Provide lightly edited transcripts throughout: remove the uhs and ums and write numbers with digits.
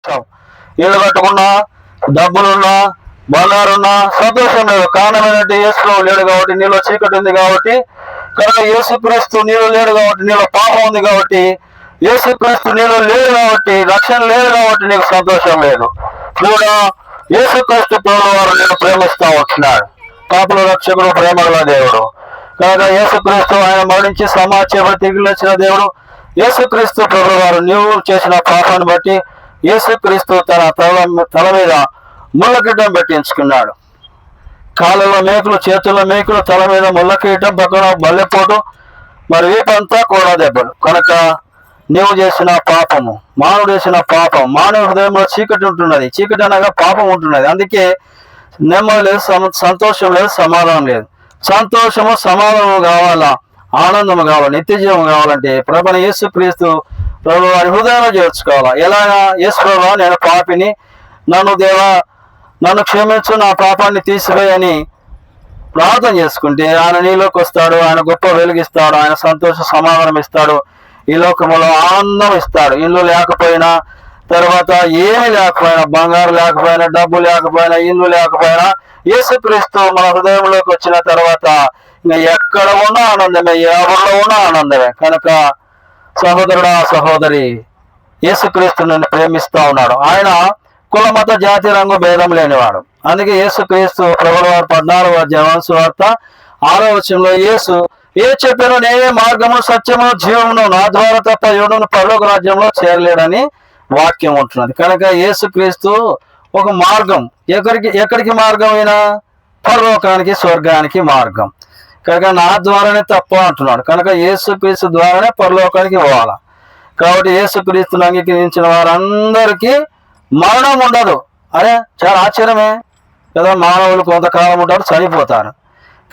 ఇల్లు కట్టుకున్నా, డబ్బులున్నా, బంగారున్నా సంతోషం లేదు. కారణం ఏంటంటే యేసులో లేడు కాబట్టి, నీలో చీకటి ఉంది కాబట్టి. కనుక యేసుక్రీస్తు నీలో లేడు కాబట్టి, నీలో పాపం ఉంది కాబట్టి, యేసుక్రీస్తు నీలో లేడు కాబట్టి, రక్షణ లేదు కాబట్టి నీకు సంతోషం లేదు. కూడా యేసుక్రీస్తు ప్రభువు వారు నేను ప్రేమిస్తా వచ్చినాడు. పాపల రక్షకుడు, ప్రేమగల దేవుడు. కనుక యేసుక్రీస్తు ఆయన మరణించి సమాచారం తిరిగి వచ్చిన దేవుడు. యేసుక్రీస్తు ప్రభువు వారు నీవు చేసిన పాపాన్ని బట్టి యేసుక్రీస్తు తన తల మీద ముళ్ళకిరీటం పెట్టించుకున్నాడు. కాళ్ళలో మేకులు, చేతుల్లో మేకులు, తల మీద ముళ్ళకిరీటం, పక్కన బల్లెపోటు, మరి వీపంతా కూడా దెబ్బలు. కనుక నీవు చేసిన పాపము, మానవుడు చేసిన పాపం, మానవ హృదయంలో చీకటి ఉంటున్నది. చీకటి అనగా పాపం ఉంటున్నది. అందుకే నెమ్మది లేదు, సంతోషం లేదు, సమాధానం లేదు. సంతోషము, సమాధానం కావాలా, ఆనందము కావాలి, నిత్య జీవం కావాలంటే ప్రభువైన యేసుక్రీస్తు ప్రభు వారి హృదయంలో చేర్చుకోవాలా. ఎలాగా? యేసు ప్రభువా నేను పాపిని, నన్ను క్షమించు, నా పాపాన్ని తీసివేయని ప్రార్థన చేసుకుంటే ఆయన నీలోకి వస్తాడు. ఆయన గొప్ప వెలిగిస్తాడు. ఆయన సంతోష సమాధానం ఇస్తాడు. ఈ లోకములో ఆనందం ఇస్తాడు. ఇల్లు లేకపోయినా, తర్వాత ఏమి లేకపోయినా, బంగారు లేకపోయినా, డబ్బు లేకపోయినా, ఇల్లు లేకపోయినా, యేసుక్రీస్తు మన హృదయంలోకి వచ్చిన తర్వాత ఇంకా ఎక్కడ ఉన్నా ఆనందమే, ఎవరిలో ఉన్నా ఆనందమే. కనుక సహోదరుడా, సహోదరి, యేసుక్రీస్తు నన్ను ప్రేమిస్తా ఉన్నాడు. ఆయన కుల, మత, జాతి, రంగు భేదం లేనివాడు. అందుకే యేసుక్రీస్తు ప్రభువు వారు 14వ అధ్యాయం సువార్త 6వ వచనంలో యేసు చెప్పాను, నేనే మార్గము, సత్యము, జీవమును, నా ద్వారా తప్ప ఎవడును పరలోక రాజ్యంలో చేరలేడని వాక్యం ఉంటున్నది. కనుక యేసుక్రీస్తు ఒక మార్గం. ఎక్కడికి మార్గం? అయినా పరలోకానికి, స్వర్గానికి మార్గం. కనుక నా ద్వారానే తప్ప అంటున్నాడు. కనుక యేసుక్రీస్తు ద్వారానే పరలోకానికి పోవాలి. కాబట్టి యేసుక్రీస్తుని అంగీకరించిన వారందరికీ మరణం ఉండదు. అరే చాలా ఆశ్చర్యమే కదా. మానవులు కొంతకాలం ఉంటారు, చనిపోతారు.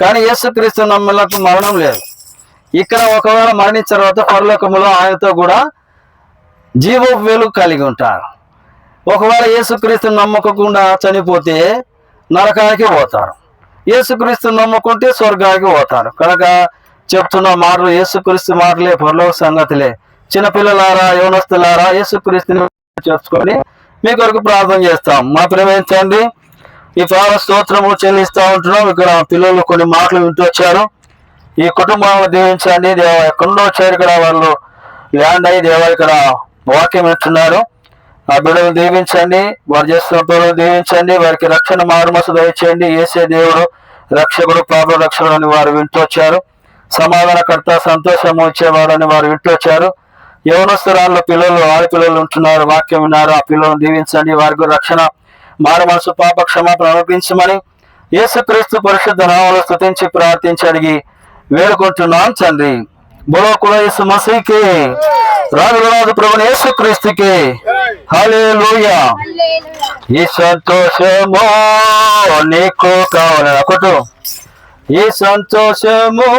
కానీ యేసుక్రీస్తు నమ్మలకు మరణం లేదు. ఇక్కడ ఒకవేళ మరణించిన తర్వాత పరలోకములో ఆయనతో కూడా జీవ వెలుగు కలిగి ఉంటారు. ఒకవేళ యేసుక్రీస్తు నమ్మకకుండా చనిపోతే నరకానికి పోతారు. యేసుక్రీస్తు నమ్ముకుంటే స్వర్గానికి పోతారు. కనుక చెప్తున్న మాటలు యేసుక్రీస్తు మాటలే, పరలోక సంగతులే. చిన్నపిల్లలారా, యవనస్తులారా, యేసుక్రీస్తుని చేసుకొని మీ కొరకు ప్రార్థన చేస్తాం. మా ప్రేమించండి. ఈ పాల స్తోత్రము చెల్లిస్తూ ఉంటున్నాం. ఇక్కడ పిల్లలు కొన్ని మాటలు వింటూ వచ్చారు. ఈ కుటుంబాలను దీవించండి. దేవ ఎక్కడో వచ్చారు, ఇక్కడ వాళ్ళు ల్యాండ్ అయ్యి దేవ ఇక్కడ వాక్యం వింటున్నారు. ఆ బిడ్డలు దీవించండి. వారు చేస్తున్న పిల్లలు దీవించండి. వారికి రక్షణ మారుమసు దయచేయండి. యేసే దేవుడు రక్షకుడు, పాప రక్షకుడు అని వారు వింటూ వచ్చారు. సమాధానకర్త, సంతోషము ఇచ్చేవాడని వారు వింటూ వచ్చారు. యవనస్తురాల్లో పిల్లలు, ఆడపిల్లలు ఉంటున్నారు, వాక్యం విన్నారు. ఆ పిల్లలను దీవించండి. వారికి రక్షణ, మారు మనసు, పాప క్షమాపణ అనుగ్రహించమని యేసుక్రీస్తు పరిశుద్ధ నామములో స్తుతించి ప్రార్థించి అడిగి వేడుకుంటున్నాం తండ్రి. బోలో కుల యేసు మసీకి, రాజురాజు ప్రభువైన యేసుక్రీస్తుకి హల్లెలూయా. ఈ సంతోషము నీకు కావాలి. ఒకటి, ఈ సంతోషము